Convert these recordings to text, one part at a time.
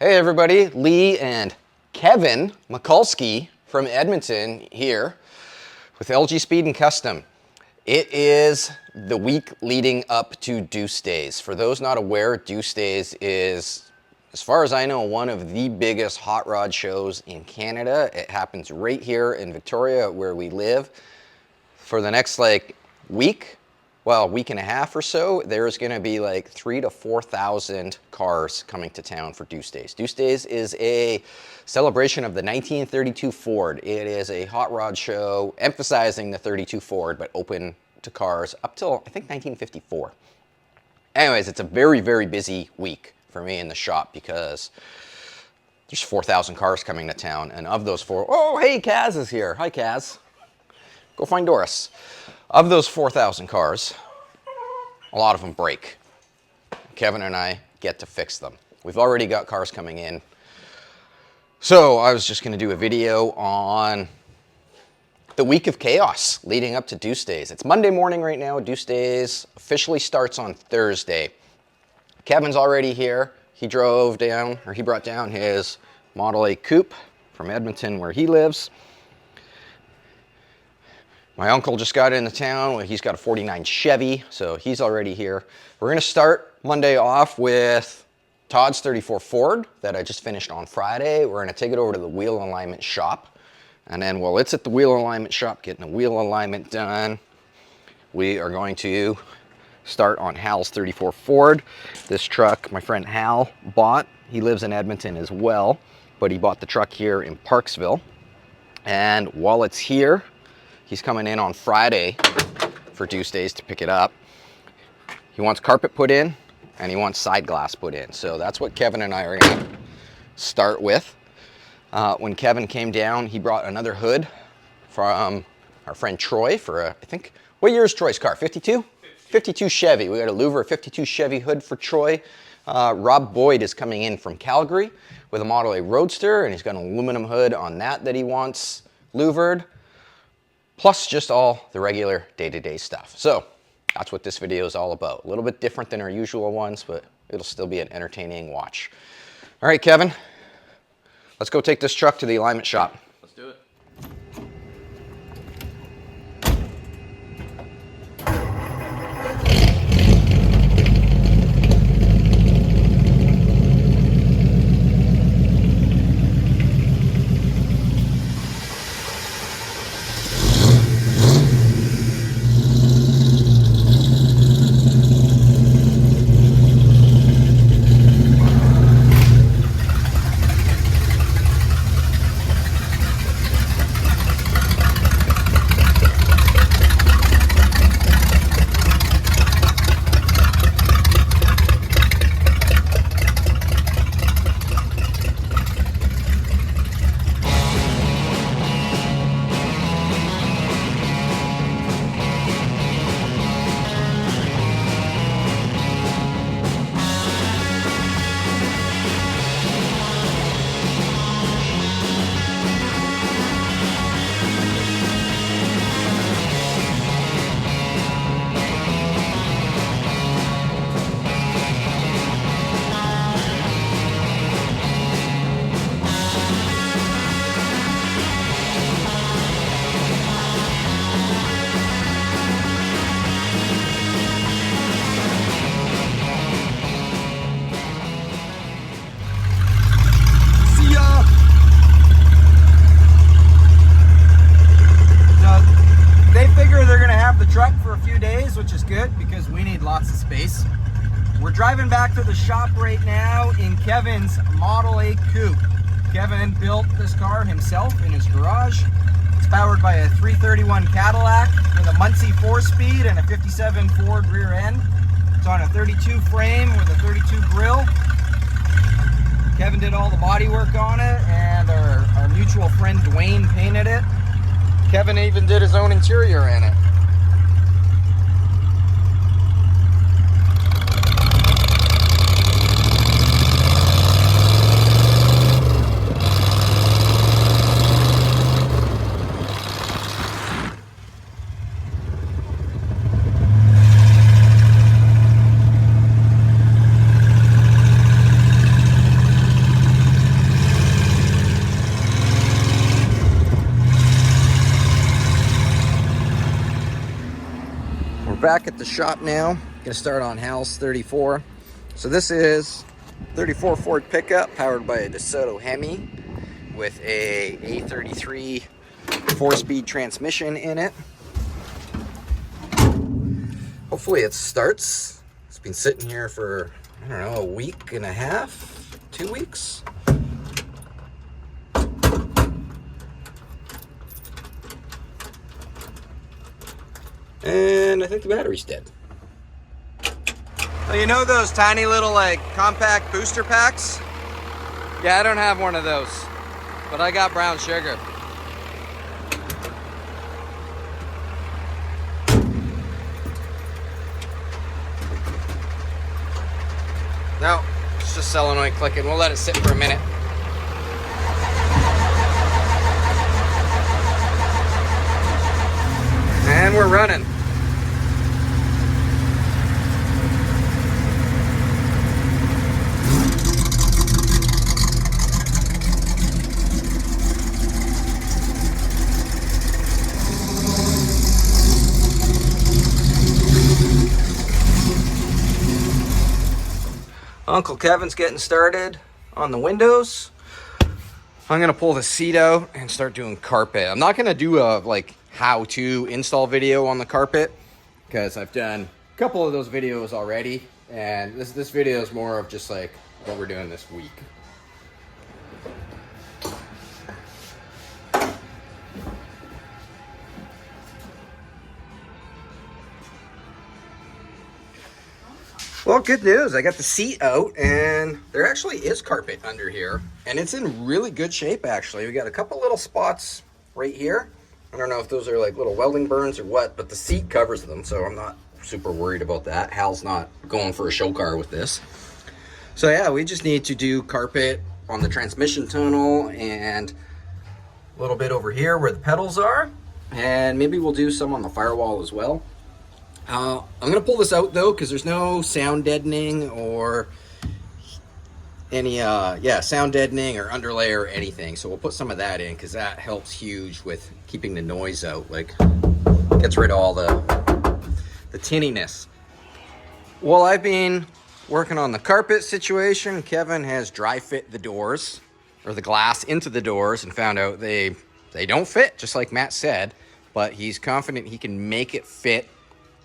Hey everybody, Lee and Kevin Mikulski from Edmonton here with LG Speed and Kustom. It is the week leading up to Deuce Days. For those not aware, Deuce Days is, as far as I know, one of the biggest hot rod shows in Canada. It happens right here in Victoria where we live. For the next week and a half or so, there's gonna be 3,000 to 4,000 cars coming to town for Deuce Days. Deuce Days is a celebration of the 1932 Ford. It is a hot rod show emphasizing the 32 Ford, but open to cars up till, I think, 1954. Anyways, it's a very, very busy week for me in the shop because there's 4,000 cars coming to town, and of those oh, hey, Kaz is here. Hi, Kaz. Go find Doris. Of those 4,000 cars, a lot of them break. Kevin and I get to fix them. We've already got cars coming in. So I was just gonna do a video on the week of chaos leading up to Deuce Days. It's Monday morning right now. Deuce Days officially starts on Thursday. Kevin's already here. He brought down his Model A Coupe from Edmonton where he lives. My uncle just got into town. He's got a 49 Chevy, so he's already here. We're gonna start Monday off with Todd's 34 Ford that I just finished on Friday. We're gonna take it over to the wheel alignment shop. And then while it's at the wheel alignment shop, getting the wheel alignment done, we are going to start on Hal's 34 Ford. This truck, my friend Hal bought. He lives in Edmonton as well, but he bought the truck here in Parksville. And while it's here, he's coming in on Friday for Deuce Days to pick it up. He wants carpet put in and he wants side glass put in. So that's what Kevin and I are gonna start with. When Kevin came down, he brought another hood from our friend Troy for I think, what year is Troy's car? 52? 52 Chevy. We got a Louvering 52 Chevy hood for Troy. Rob Boyd is coming in from Calgary with a Model A Roadster, and he's got an aluminum hood on that he wants louvered. Plus just all the regular day-to-day stuff. So that's what this video is all about. A little bit different than our usual ones, but it'll still be an entertaining watch. All right, Kevin, let's go take this truck to the alignment shop. Let's do it. Truck for a few days, which is good because we need lots of space. We're driving back to the shop right now in Kevin's Model A Coupe. Kevin built this car himself in his garage. It's powered by a 331 Cadillac with a Muncie 4-speed and a 57 Ford rear end. It's on a 32 frame with a 32 grille. Kevin did all the body work on it, and our mutual friend Dwayne painted it. Kevin even did his own interior in it. back at the shop now. Gonna start on Hal's 34. So this is 34 Ford pickup powered by a DeSoto Hemi with a A33 4-speed transmission in it. Hopefully it starts. It's been sitting here for, I don't know, a week and a half, 2 weeks. And I think the battery's dead. Well, you know those tiny little like compact booster packs? Yeah, I don't have one of those, but I got brown sugar. No, it's just solenoid clicking. We'll let it sit for a minute. And we're running. Uncle Kevin's getting started on the windows. I'm gonna pull the seat out and start doing carpet. I'm not gonna do a like how-to install video on the carpet because I've done a couple of those videos already, and this video is more of just like what we're doing this week. Well, good news. I got the seat out and there actually is carpet under here, and it's in really good shape actually. We got a couple little spots right here. I don't know if those are like little welding burns or what, but the seat covers them, so I'm not super worried about that. Hal's not going for a show car with this. So yeah, we just need to do carpet on the transmission tunnel and a little bit over here where the pedals are, and maybe we'll do some on the firewall as well. I'm gonna pull this out though because there's no sound deadening or any sound deadening or underlay or anything, so we'll put some of that in because that helps huge with keeping the noise out, like gets rid of all the tinniness. While I've been working on the carpet situation, Kevin has dry fit the doors or the glass into the doors and found out they don't fit, just like Matt said, but he's confident he can make it fit.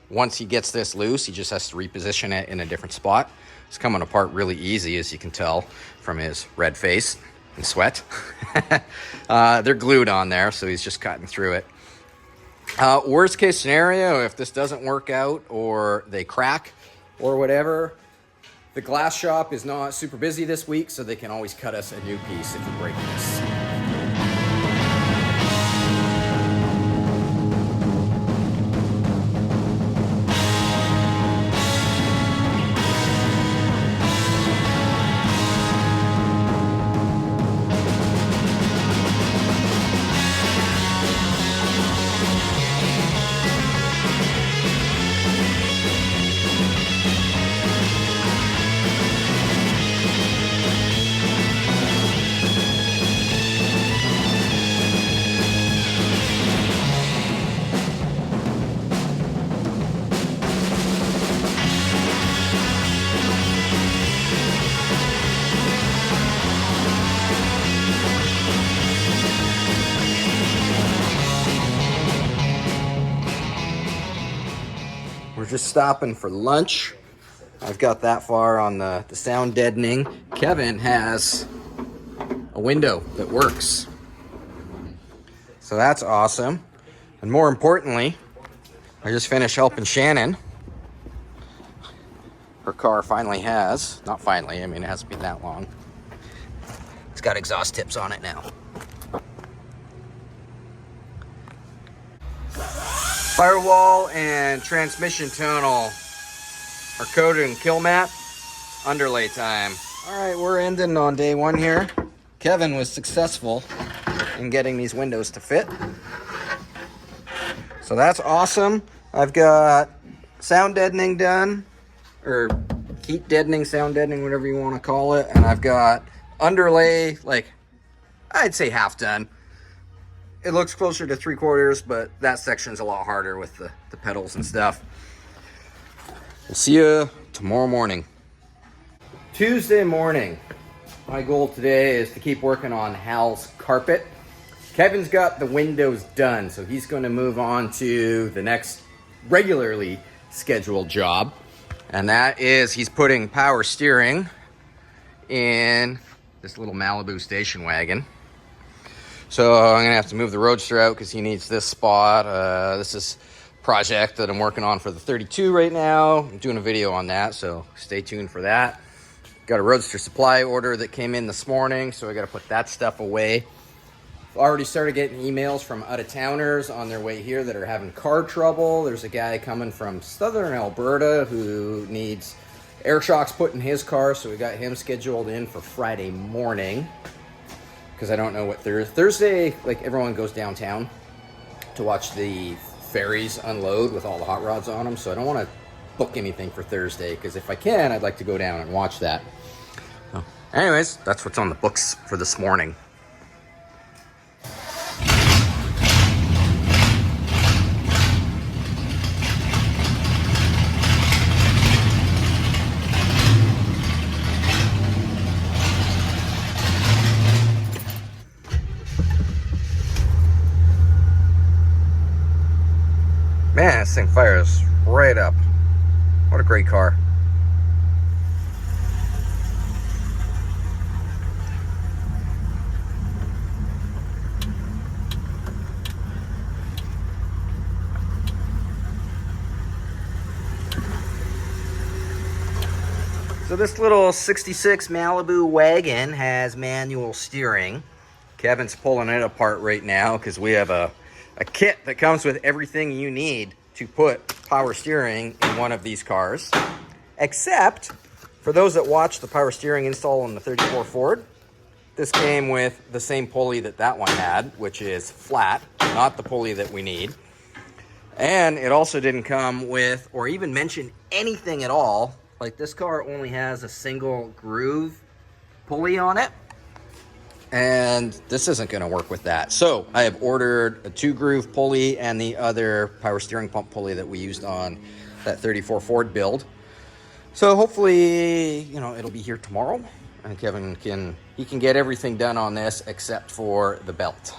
Once he gets this loose, he just has to reposition it in a different spot. It's coming apart really easy, as you can tell from his red face and sweat. They're glued on there, so he's just cutting through it. Worst case scenario, if this doesn't work out or they crack or whatever, the glass shop is not super busy this week, so they can always cut us a new piece if we break this. We're just stopping for lunch. I've got that far on the sound deadening. Kevin has a window that works. So that's awesome. And more importantly, I just finished helping Shannon. Her car finally has, not finally, I mean it hasn't been that long. It's got exhaust tips on it now. Firewall and transmission tunnel are coated in kill mat. Underlay time. All right, we're ending on day one here. Kevin was successful in getting these windows to fit. So that's awesome. I've got sound deadening done, or heat deadening, sound deadening, whatever you want to call it. And I've got underlay, like, I'd say half done. It looks closer to 3/4, but that section's a lot harder with the pedals and stuff. We'll see you tomorrow morning. Tuesday morning. My goal today is to keep working on Hal's carpet. Kevin's got the windows done, so he's going to move on to the next regularly scheduled job. And that is, he's putting power steering in this little Malibu station wagon. So I'm gonna have to move the Roadster out because he needs this spot. This is a project that I'm working on for the 32 right now. I'm doing a video on that, so stay tuned for that. Got a Roadster supply order that came in this morning, so I gotta put that stuff away. Already started getting emails from out-of-towners on their way here that are having car trouble. There's a guy coming from southern Alberta who needs air shocks put in his car, so we got him scheduled in for Friday morning. Because I don't know what Thursday, like everyone goes downtown to watch the ferries unload with all the hot rods on them, so I don't want to book anything for Thursday, because if I can, I'd like to go down and watch that. So, anyways, that's what's on the books for this morning. Man, this thing fires right up. What a great car. So this little 66 Malibu wagon has manual steering. Kevin's pulling it apart right now because we have a kit that comes with everything you need to put power steering in one of these cars. Except, for those that watch the power steering install on the 34 Ford, this came with the same pulley that that one had, which is flat, not the pulley that we need. And it also didn't come with, or even mention anything at all, like this car only has a single groove pulley on it. And this isn't going to work with that. So I have ordered a 2-groove pulley and the other power steering pump pulley that we used on that 34 Ford build. So hopefully, you know, it'll be here tomorrow, and Kevin can get everything done on this except for the belt.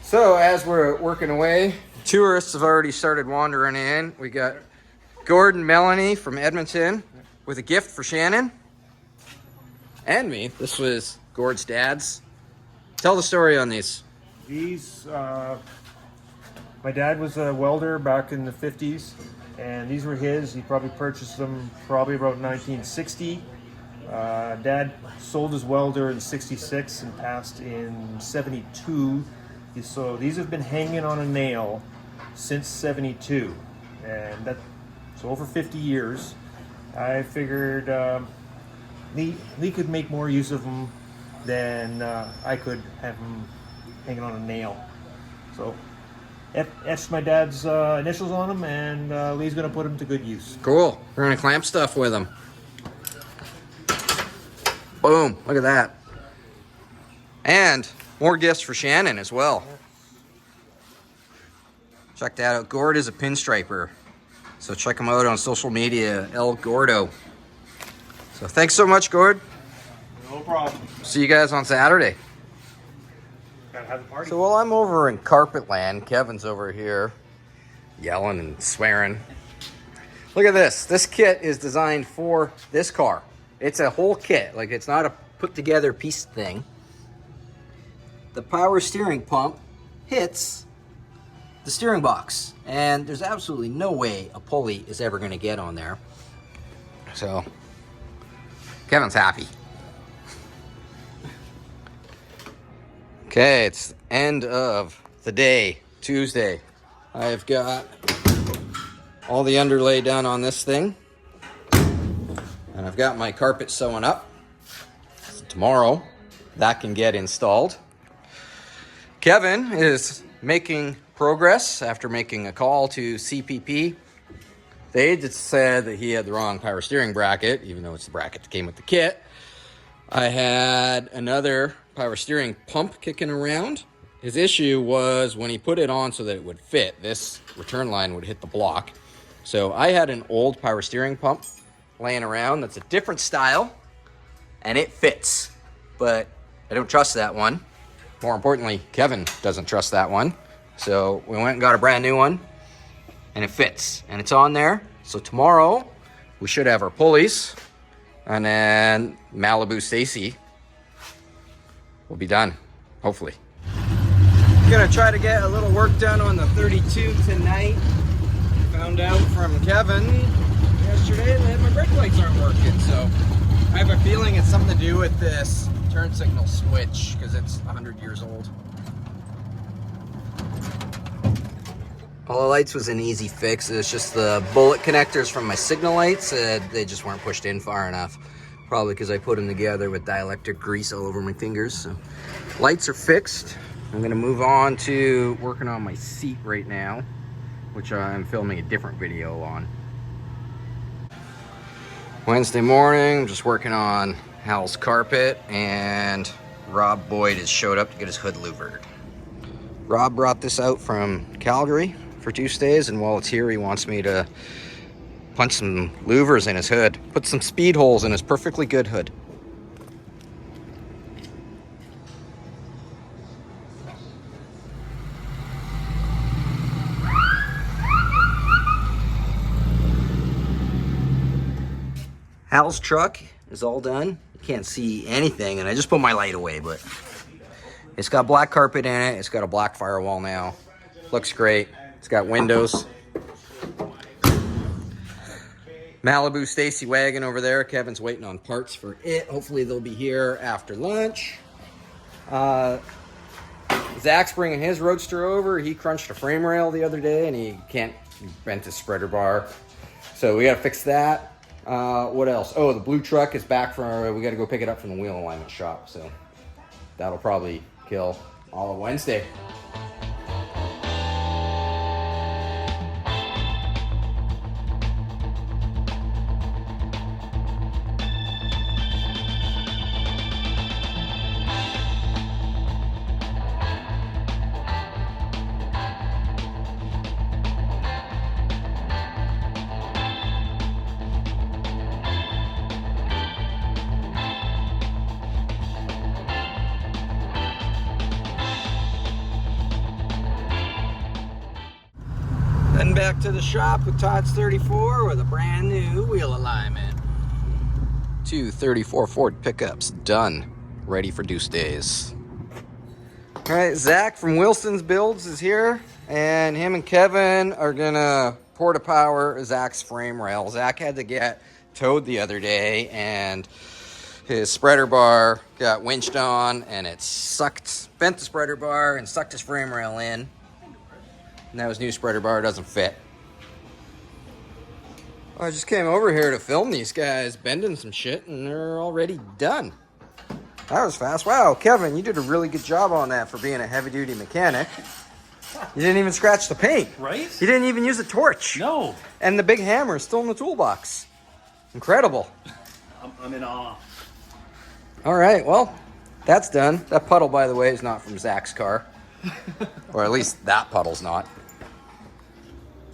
So as we're working away, tourists have already started wandering in. We got Gord and Melanie from Edmonton with a gift for Shannon and me. This was Gord's dad's. Tell the story on these. These, my dad was a welder back in the 50s, and these were his. He probably purchased them probably about 1960. Dad sold his welder in 66 and passed in 72. So these have been hanging on a nail since 72, and that's over 50 years. I figured Lee could make more use of them than I could have them hanging on a nail. So etched my dad's initials on them, and Lee's going to put them to good use. Cool. We're going to clamp stuff with them. Boom. Look at that. And more gifts for Shannon as well. Check that out. Gord is a pinstriper, so check him out on social media, El Gordo. So thanks so much, Gord. No problem. See you guys on Saturday. Gotta have the party. So while I'm over in carpet land, Kevin's over here yelling and swearing. Look at this. This kit is designed for this car. It's a whole kit. Like, it's not a put together piece thing. The power steering pump hits the steering box, and there's absolutely no way a pulley is ever going to get on there. So Kevin's happy. Okay, it's end of the day, Tuesday. I've got all the underlay done on this thing. And I've got my carpet sewing up. So tomorrow, that can get installed. Kevin is making progress after making a call to CPP. They just said that he had the wrong power steering bracket, even though it's the bracket that came with the kit. I had another power steering pump kicking around. His issue was when he put it on so that it would fit, this return line would hit the block. So I had an old power steering pump laying around that's a different style, and it fits. But I don't trust that one. More importantly, Kevin doesn't trust that one. So we went and got a brand new one, and it fits, and it's on there. So tomorrow, we should have our pulleys, and then Malibu Stacy will be done, hopefully. I'm gonna try to get a little work done on the 32 tonight. Found out from Kevin yesterday that my brake lights aren't working, so I have a feeling it's something to do with this turn signal switch, because it's 100 years old. All the lights was an easy fix. It's just the bullet connectors from my signal lights, they just weren't pushed in far enough. Probably because I put them together with dielectric grease all over my fingers. So lights are fixed. I'm gonna move on to working on my seat right now, which I'm filming a different video on. Wednesday morning, I'm just working on Hal's carpet, and Rob Boyd has showed up to get his hood louvered. Rob brought this out from Calgary for Deuce Days, and while it's here, he wants me to punch some louvers in his hood, put some speed holes in his perfectly good hood. Hal's truck is all done. You can't see anything, and I just put my light away, but it's got black carpet in it. It's got a black firewall now. Looks great. It's got windows. Malibu Stacy wagon over there. Kevin's waiting on parts for it. Hopefully they'll be here after lunch. Zach's bringing his Roadster over. He crunched a frame rail the other day, and he bent his spreader bar. So we got to fix that. What else? Oh, the blue truck is back from, we got to go pick it up from the wheel alignment shop. So that'll probably kill all of Wednesday. Then back to the shop with Todd's 34 with a brand new wheel alignment. 2 34 Ford pickups done, ready for Deuce Days. All right, Zach from Wilson's Builds is here, and him and Kevin are gonna porta power Zach's frame rail. Zach had to get towed the other day, and his spreader bar got winched on, and it bent the spreader bar and sucked his frame rail in. Now his new spreader bar doesn't fit. I just came over here to film these guys bending some shit, and they're already done. That was fast. Wow, Kevin, you did a really good job on that for being a heavy-duty mechanic. You didn't even scratch the paint. Right? You didn't even use a torch. No. And the big hammer is still in the toolbox. Incredible. I'm in awe. All right, well, that's done. That puddle, by the way, is not from Zach's car. Or at least that puddle's not.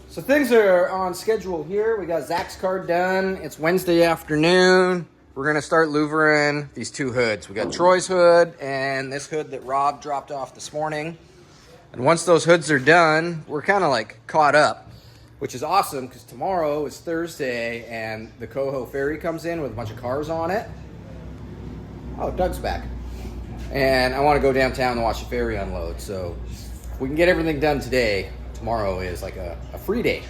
So things are on schedule here. We got Zach's car done. It's Wednesday afternoon. We're gonna start louvering these two hoods. We got Troy's hood and this hood that Rob dropped off this morning. And once those hoods are done, we're kind of like caught up, which is awesome because tomorrow is Thursday and the Coho ferry comes in with a bunch of cars on it. Oh, Doug's back. And I want to go downtown and watch the ferry unload. So if we can get everything done today, tomorrow is like a free day.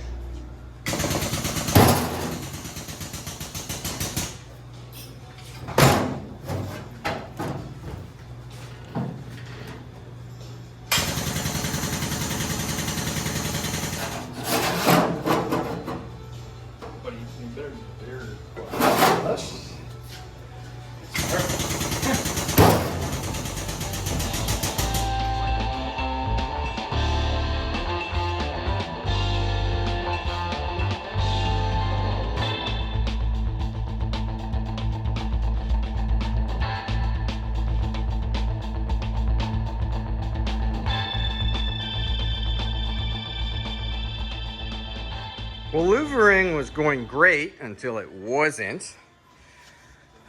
Well, louvering was going great until it wasn't.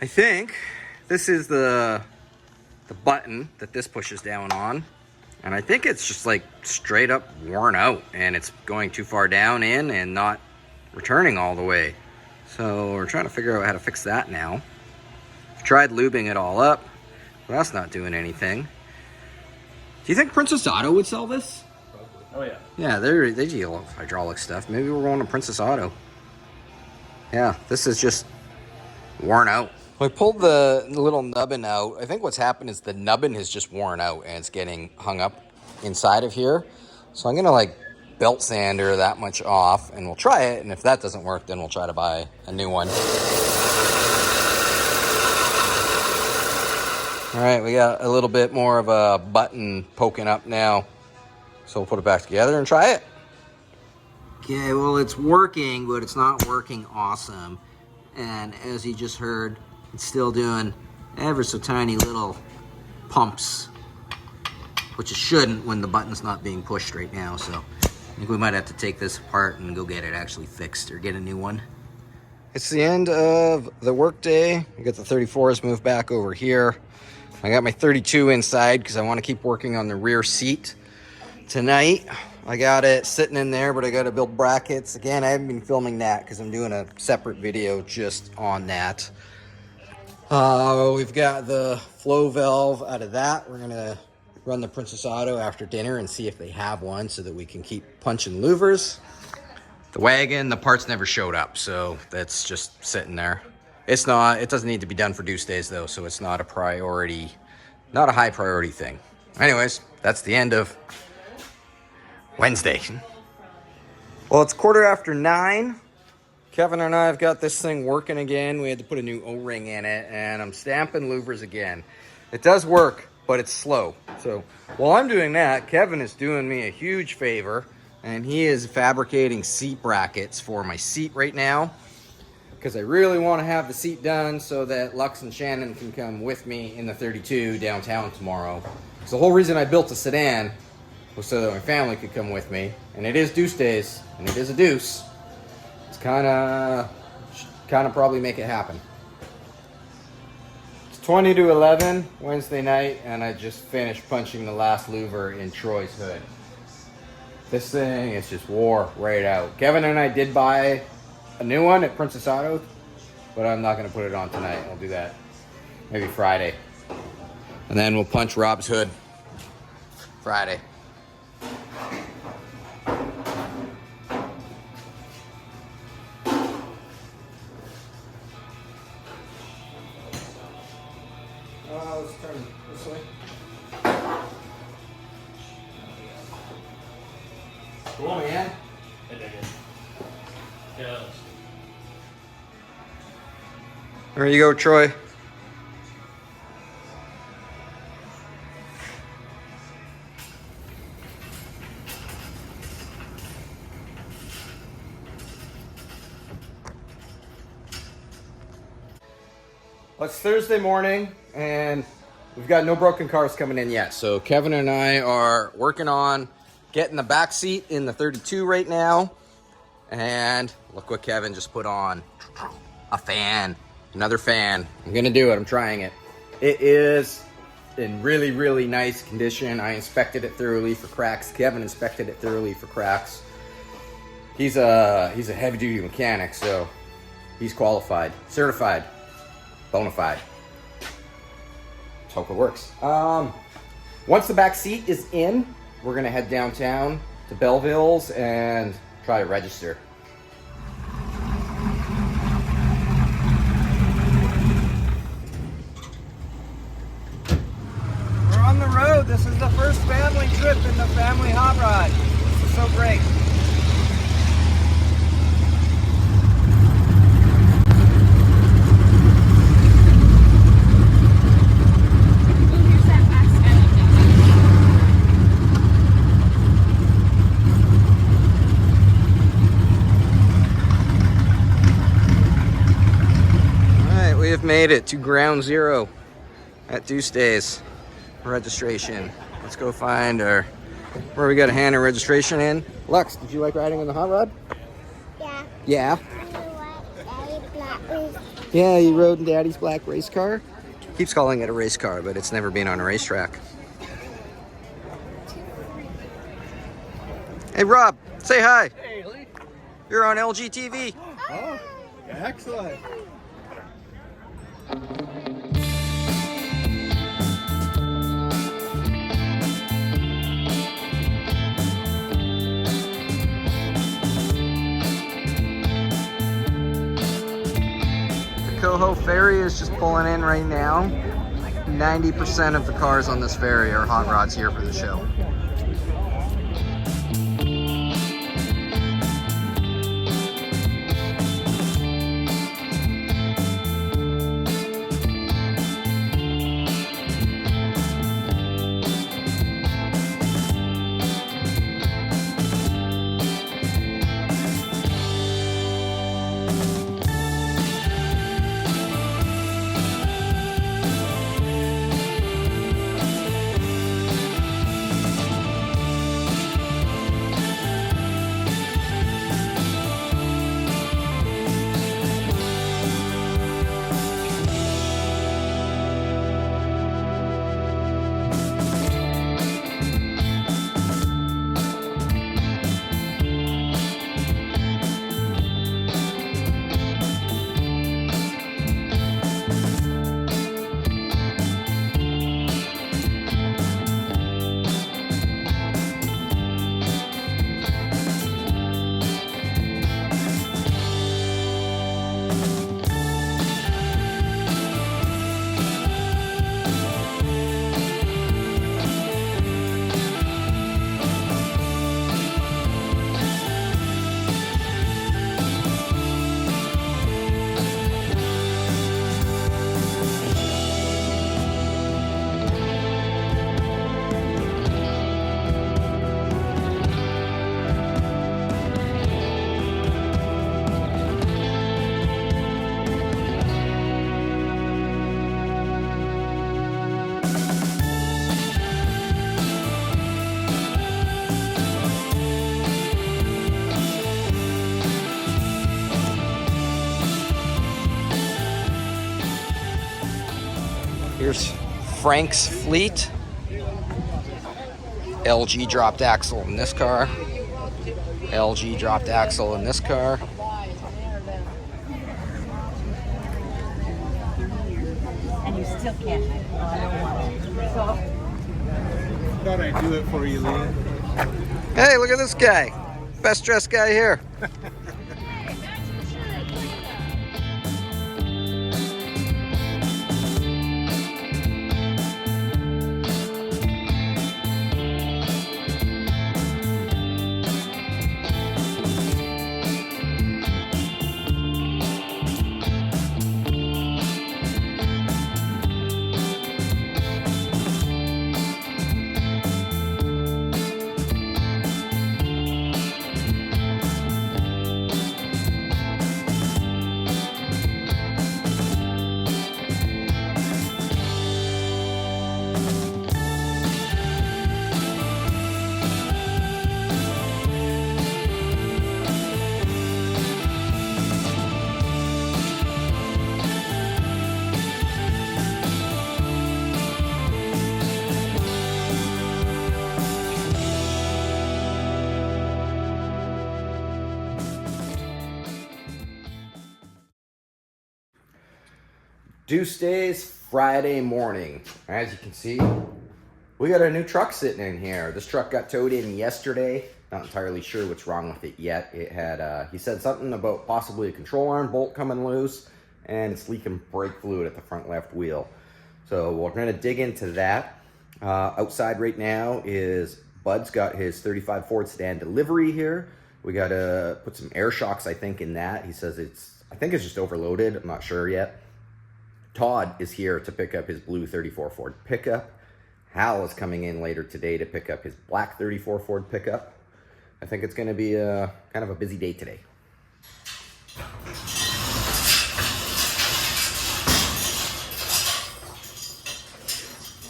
I think this is the button that this pushes down on. And I think it's just like straight up worn out and it's going too far down in and not returning all the way. So we're trying to figure out how to fix that now. I've tried lubing it all up, but that's not doing anything. Do you think Princess Auto would sell this? Oh yeah. Yeah, they deal with hydraulic stuff. Maybe we're going to Princess Auto. Yeah, this is just worn out. I pulled the little nubbin out. I think what's happened is the nubbin has just worn out and it's getting hung up inside of here. So I'm gonna like belt sander that much off and we'll try it. And if that doesn't work, then we'll try to buy a new one. All right, we got a little bit more of a button poking up now. So we'll put it back together and try it. Okay, well it's working, but it's not working awesome. And as you just heard, it's still doing ever so tiny little pumps, which it shouldn't when the button's not being pushed right now. So I think we might have to take this apart and go get it actually fixed or get a new one. It's the end of the work day. I got the 34s moved back over here. I got my 32 inside because I want to keep working on the rear seat tonight. I got it sitting in there, but I got to build brackets. Again, I haven't been filming that because I'm doing a separate video just on that. We've got the flow valve out of that. We're going to run the Princess Auto after dinner and see if they have one so that we can keep punching louvers. The wagon, the parts never showed up, so that's just sitting there. It doesn't need to be done for Deuce Days though, so it's not a priority, not a high priority thing. Anyways, that's the end of Wednesday. Well, it's 9:15. Kevin and I have got this thing working again. We had to put a new O-ring in it, and I'm stamping louvers again. It does work, but it's slow. So while I'm doing that, Kevin is doing me a huge favor, and he is fabricating seat brackets for my seat right now, because I really want to have the seat done so that Lux and Shannon can come with me in the 32 downtown tomorrow. Because the whole reason I built a sedan was so that my family could come with me, and it is Deuce Days, and it is a deuce. It's kind of probably make it happen. It's 20 to 11 Wednesday night, and I just finished punching the last louver in Troy's hood. This thing is just wore right out. Kevin and I did buy a new one at Princess Auto, but I'm not going to put it on tonight. I'll do that maybe Friday. And then we'll punch Rob's hood Friday. Let's turn this way. Cool, man. I dig it. Yes. There you go, Troy. Well, it's Thursday morning, and we've got no broken cars coming in yet. So Kevin and I are working on getting the back seat in the 32 right now. And look what Kevin just put on. A fan. Another fan. I'm going to do it. I'm trying it. It is in really, really nice condition. I inspected it thoroughly for cracks. Kevin inspected it thoroughly for cracks. He's a heavy-duty mechanic, so he's qualified. Certified. Bona fide. Let's hope it works. Once the back seat is in, we're gonna head downtown to Belleville's and try to register. We're on the road. This is the first family trip in the family hot rod. This is so great. Made it to ground zero at Deuce Days registration. Let's go find where we got to hand our registration in. Lux, did you like riding on the hot rod? Yeah. Yeah. Yeah, he rode in Daddy's black race car. Keeps calling it a race car, but it's never been on a racetrack. Hey, Rob, say hi. Hey, Lee. You're on LGTV. Oh, excellent. The Coho ferry is just pulling in right now. 90% of the cars on this ferry are hot rods here for the show. Here's Frank's fleet. LG dropped axle in this car. LG dropped axle in this car. And you still can't. I don't want it. So, Thought I'd do it for you, Leah. Hey, look at this guy. Best dressed guy here. Deuce Days, Friday morning. As you can see, we got a new truck sitting in here. This truck got towed in yesterday. Not entirely sure what's wrong with it yet. It had, he said something about possibly a control arm bolt coming loose, and it's leaking brake fluid at the front left wheel. So we're gonna dig into that. Outside right now is Bud's got his 35 Ford sedan delivery here. We gotta put some air shocks, I think, in that. He says I think it's just overloaded. I'm not sure yet. Todd is here to pick up his blue 34 Ford pickup. Hal is coming in later today to pick up his black 34 Ford pickup. I think it's going to be kind of a busy day today. Hey,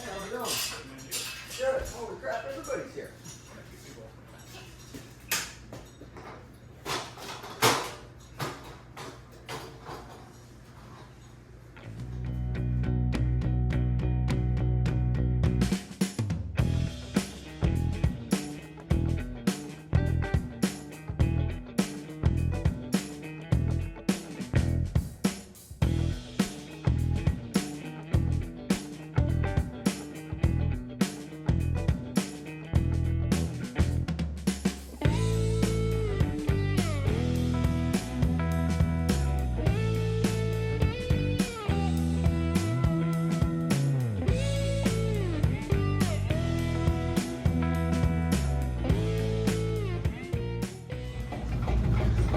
how's it going? Good. Holy crap, everybody's here.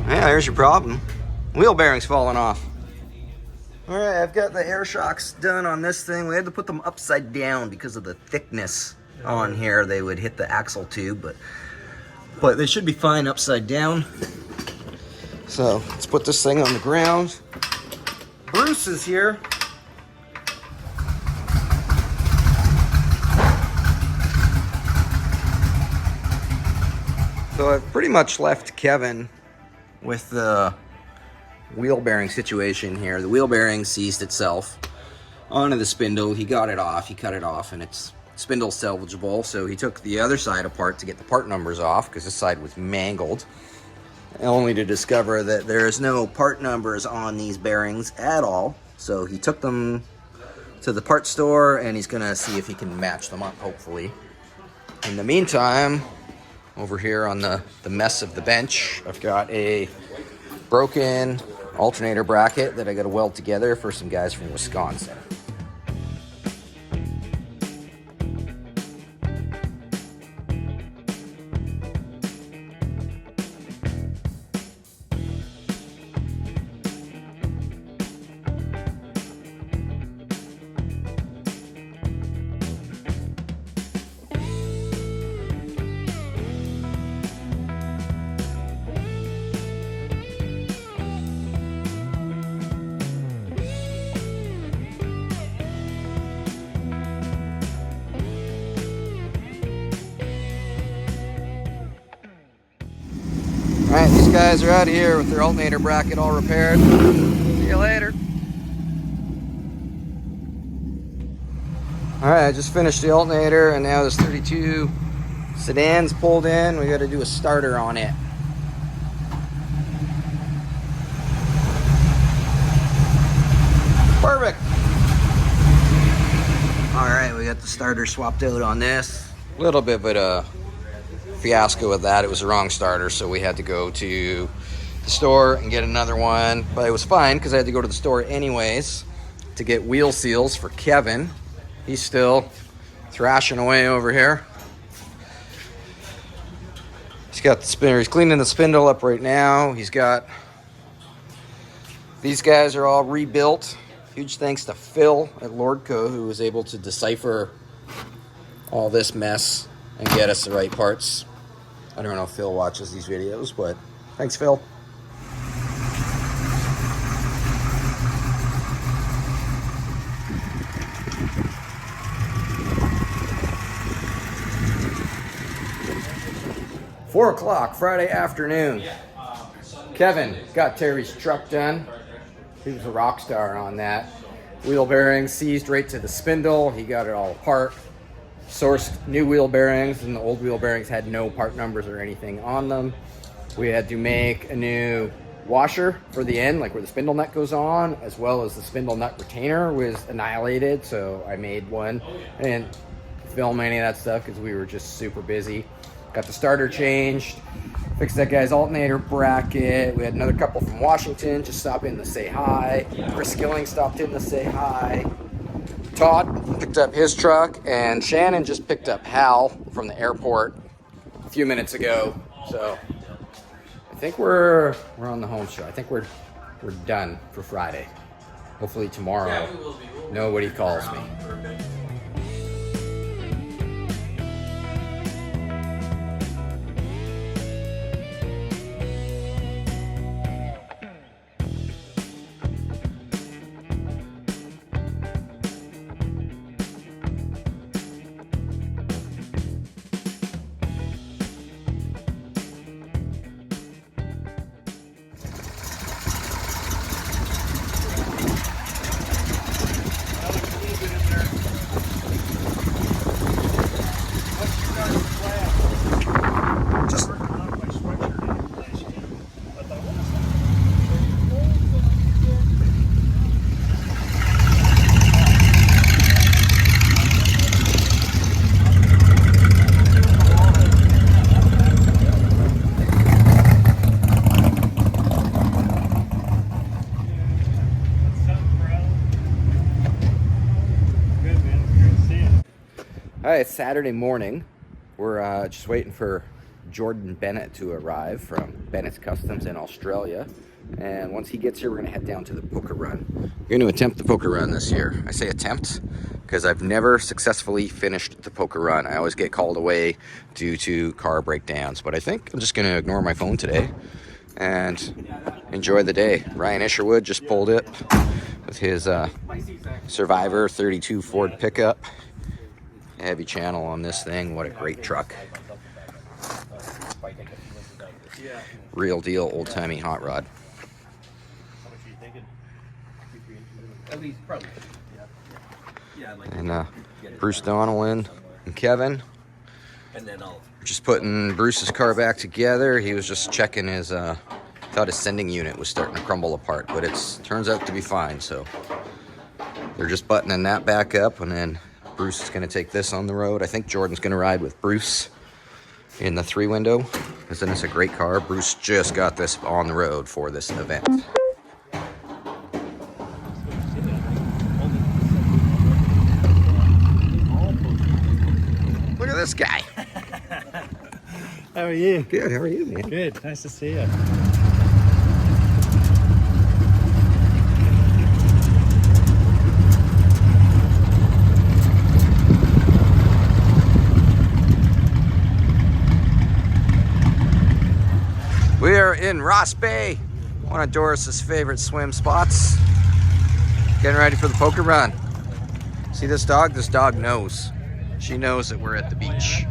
Yeah, there's your problem. Wheel bearing's falling off. All right, I've got the air shocks done on this thing. We had to put them upside down because of the thickness on here. They would hit the axle tube, but they should be fine upside down. So let's put this thing on the ground. Bruce is here. So I've pretty much left Kevin with the wheel bearing situation here. The wheel bearing seized itself onto the spindle. He got it off, he cut it off, and it's spindle salvageable. So he took the other side apart to get the part numbers off because this side was mangled, only to discover that there's no part numbers on these bearings at all. So he took them to the part store and he's gonna see if he can match them up, hopefully. In the meantime, over here on the mess of the bench, I've got a broken alternator bracket that I got to weld together for some guys from Wisconsin. Alright, these guys are out of here with their alternator bracket all repaired. See you later. Alright, I just finished the alternator and now this 32 sedan's pulled in. We got to do a starter on it. Perfect. Alright, we got the starter swapped out on this. A little bit, but fiasco with that. It was the wrong starter, so we had to go to the store and get another one, but it was fine because I had to go to the store anyways to get wheel seals for Kevin. He's still thrashing away over here. He's got the spinner. He's cleaning the spindle up right now. He's got these guys are all rebuilt. Huge thanks to Phil at Lordco, who was able to decipher all this mess and get us the right parts. I don't know if Phil watches these videos, but thanks, Phil. Four o'clock Friday afternoon. Kevin got Terry's truck done. He was a rock star on that. Wheel bearings seized right to the spindle. He got it all apart. Sourced new wheel bearings, and the old wheel bearings had no part numbers or anything on them. We had to make a new washer for the end, like where the spindle nut goes on, as well as the spindle nut retainer was annihilated, so I made one. I didn't film any of that stuff because we were just super busy. Got the starter changed, fixed that guy's alternator bracket. We had another couple from Washington just stop in to say hi. Chris Skilling stopped in to say hi. Todd picked up his truck, and Shannon just picked up Hal from the airport a few minutes ago. So I think we're on the home stretch. I think we're done for Friday. Hopefully tomorrow nobody calls me. All right, it's Saturday morning. We're just waiting for Jordan Bennett to arrive from Bennett's Customs in Australia. And once he gets here, we're gonna head down to the poker run. We're gonna attempt the poker run this year. I say attempt because I've never successfully finished the poker run. I always get called away due to car breakdowns, but I think I'm just gonna ignore my phone today and enjoy the day. Ryan Isherwood just pulled it with his Survivor 32 Ford pickup. Heavy channel on this thing. What a great truck. Real deal old-timey hot rod. And Bruce Donnellan and Kevin just putting Bruce's car back together. He was just checking his thought his sending unit was starting to crumble apart, but it turns out to be fine. So they're just buttoning that back up, and then Bruce is going to take this on the road. I think Jordan's going to ride with Bruce in the 3-window, because then it's a great car. Bruce just got this on the road for this event. Look at this guy. How are you? Good, how are you, man? Good, nice to see you. We are in Ross Bay, one of Doris's favorite swim spots. Getting ready for the poker run. See this dog? This dog knows. She knows that we're at the beach.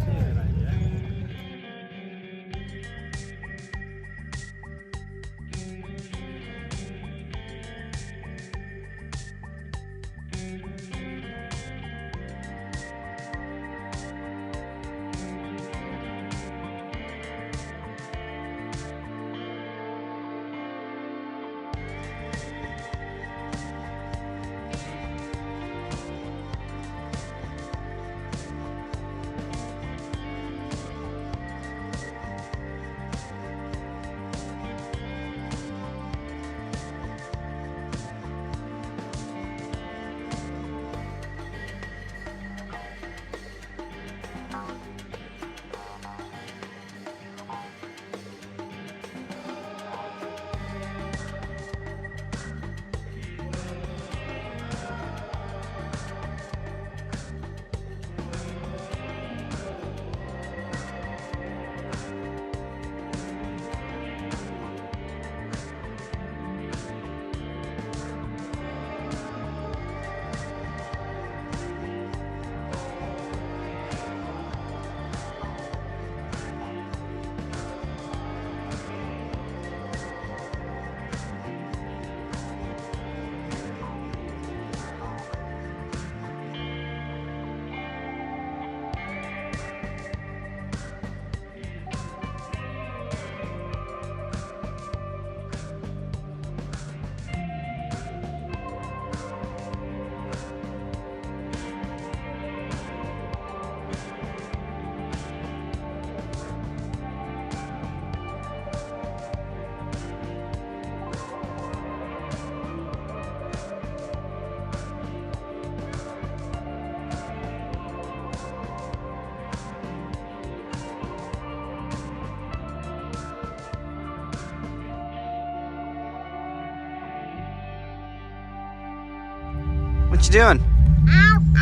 What you doing? I'm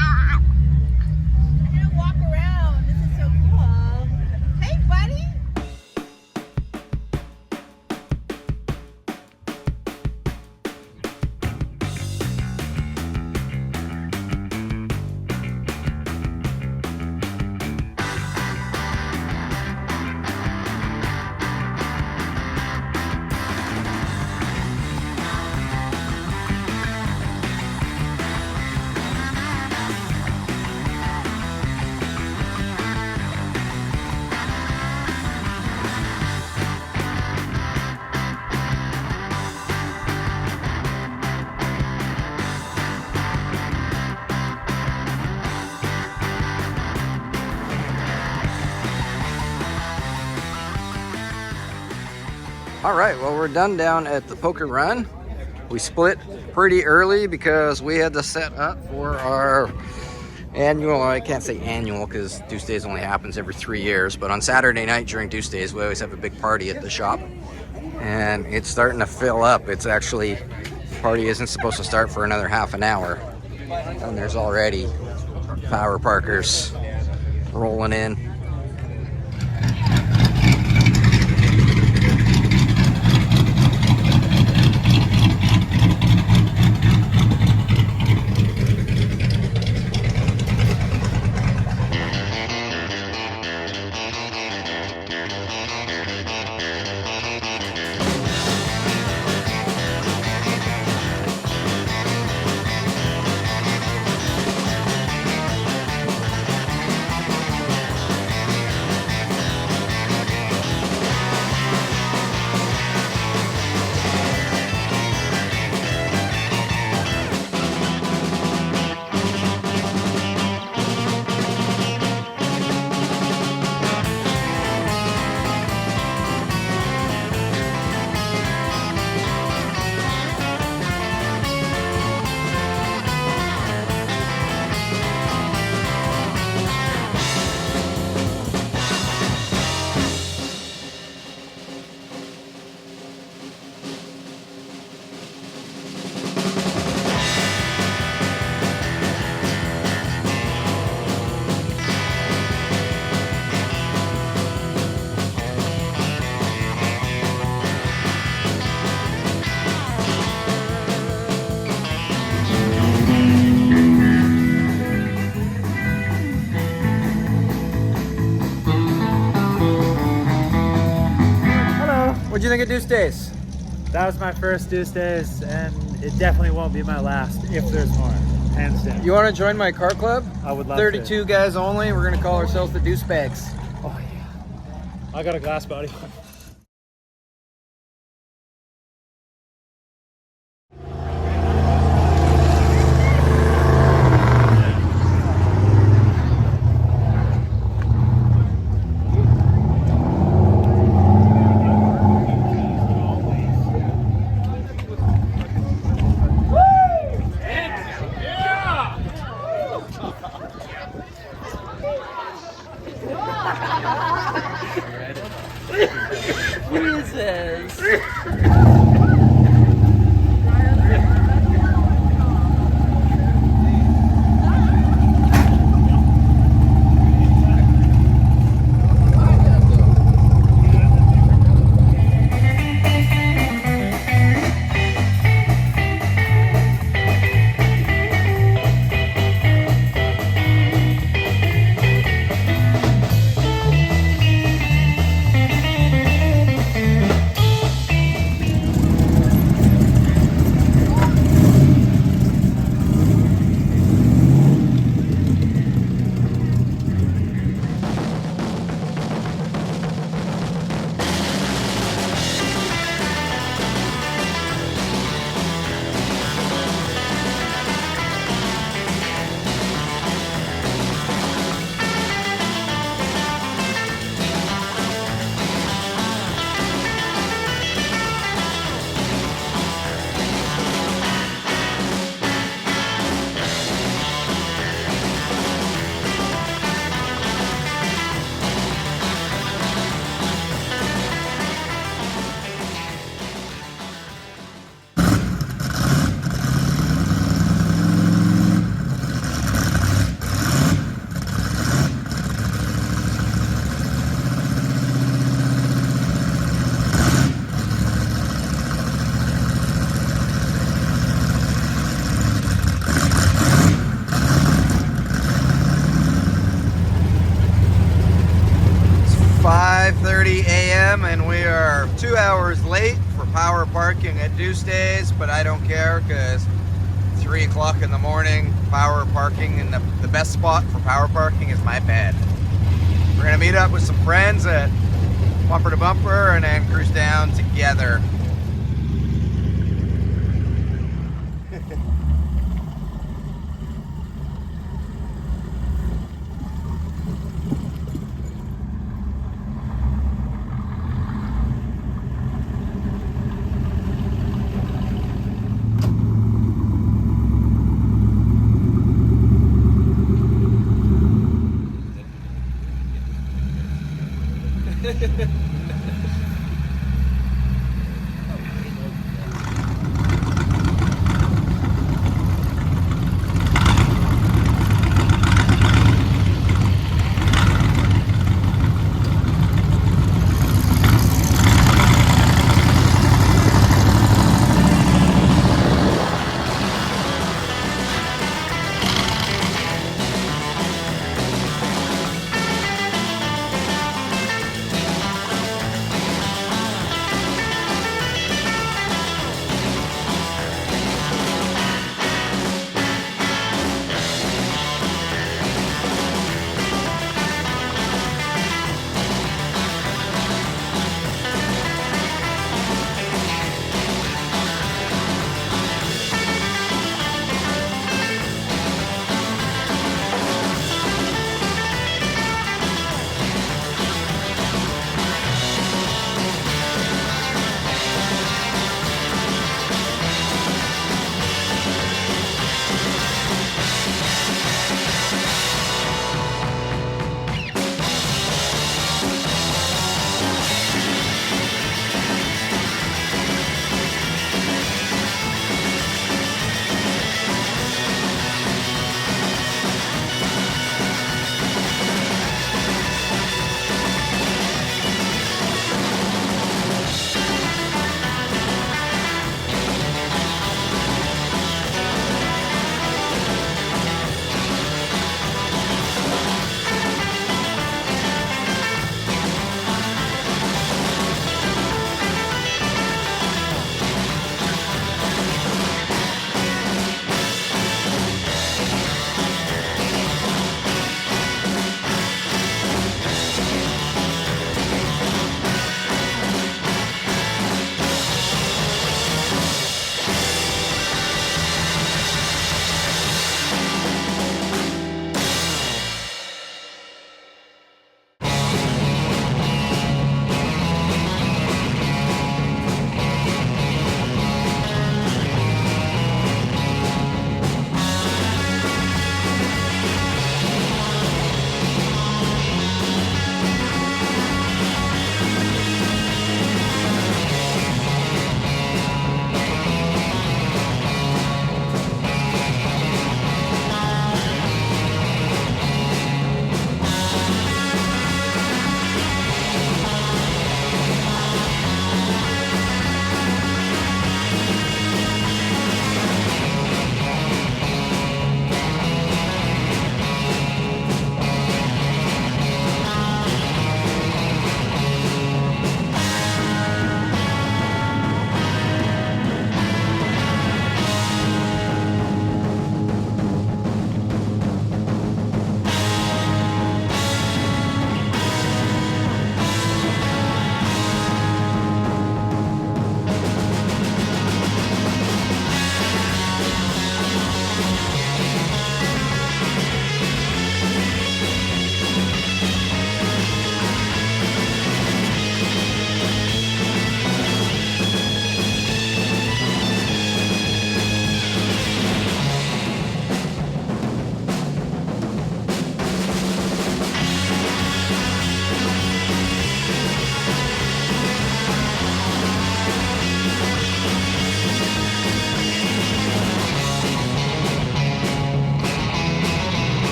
gonna walk around. This is so cool. Hey, buddy. All right, well, we're done down at the poker run. We split pretty early because we had to set up for our annual, I can't say annual because Deuce Days only happens every 3 years, but on Saturday night during Deuce Days, we always have a big party at the shop. And it's starting to fill up. It's actually, the party isn't supposed to start for another half an hour. And there's already power parkers rolling in. What'd you think of Deuce Days? That was my first Deuce Days, and it definitely won't be my last if there's more. Hands down. You want to join my car club? I would love 32 guys only. We're gonna call ourselves the Deuce Bags. Oh yeah. I got a glass body. Jesus. And we are 2 hours late for power parking at Deuce Days, but I don't care because 3 o'clock in the morning, power parking, and the best spot for power parking is my bed. We're gonna meet up with some friends at Bumper to Bumper and then cruise down together.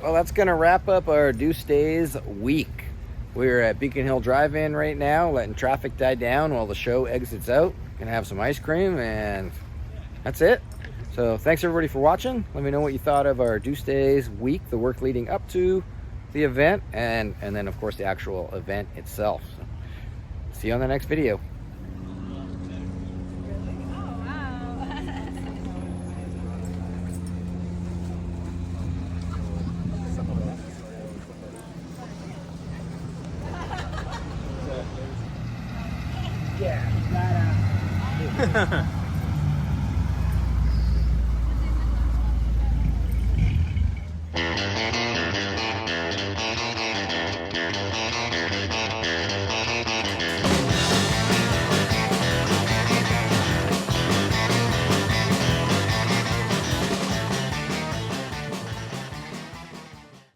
Well, that's going to wrap up our Deuce Days week. We're at Beacon Hill Drive-In right now, letting traffic die down while the show exits out. Gonna have some ice cream, and that's it. So thanks everybody for watching. Let me know what you thought of our Deuce Days week, the work leading up to the event, and then of course the actual event itself. So, see you on the next video.